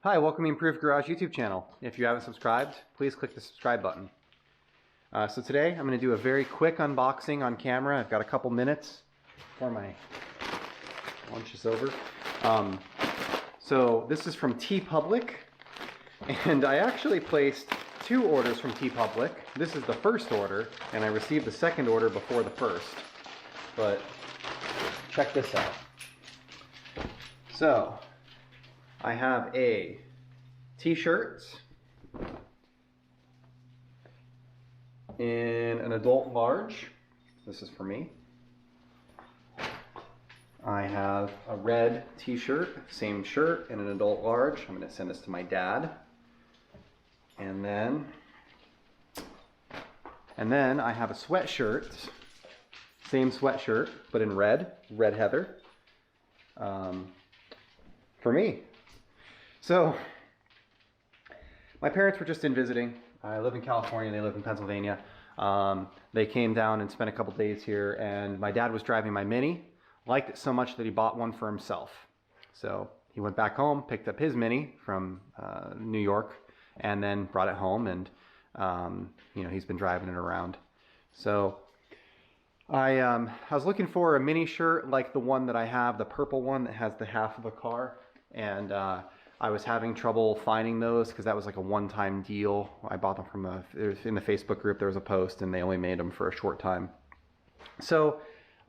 Hi, welcome to Improved Garage YouTube channel. If you haven't subscribed, please click the subscribe button. So today I'm going to do a very quick unboxing on camera. I've got a couple minutes before my lunch is over. So this is from TeePublic, and I actually placed two orders from TeePublic. This is the first order, and I received the second order before the first. But check this out. So I have a t-shirt in an adult large. This is for me. I have a red t-shirt, same shirt in an adult large. I'm going to send this to my dad. And then I have a sweatshirt, same sweatshirt, but in red heather, for me. So, my parents were just in visiting. I live in California, they live in Pennsylvania. They came down and spent a couple days here, and my dad was driving my Mini, liked it so much that he bought one for himself. So he went back home, picked up his Mini from New York, and then brought it home, and you know, he's been driving it around. So I was looking for a mini shirt like the one that I have, the purple one that has the half of a car, and I was having trouble finding those because that was like a one-time deal. I bought them from in the Facebook group. There was a post, and they only made them for a short time. So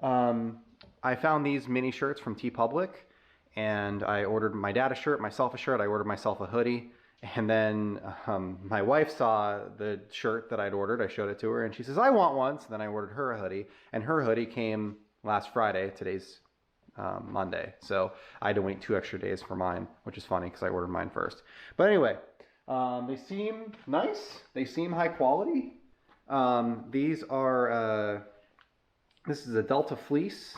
I found these mini shirts from TeePublic, and I ordered my dad a shirt, myself a shirt. I ordered myself a hoodie, and then my wife saw the shirt that I'd ordered. I showed it to her, and she says, "I want one." So then I ordered her a hoodie, and her hoodie came last Friday. Today's Monday, so I had to wait 2 extra days for mine, which is funny because I ordered mine first. But anyway, they seem nice. They seem high quality. These are this is a Delta fleece,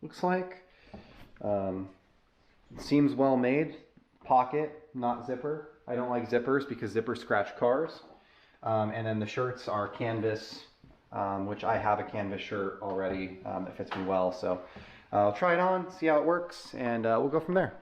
looks like. Seems well made. Pocket, not zipper. I don't like zippers because zippers scratch cars. And then the shirts are canvas, which I have a canvas shirt already that fits me well. So I'll try it on, see how it works, and we'll go from there.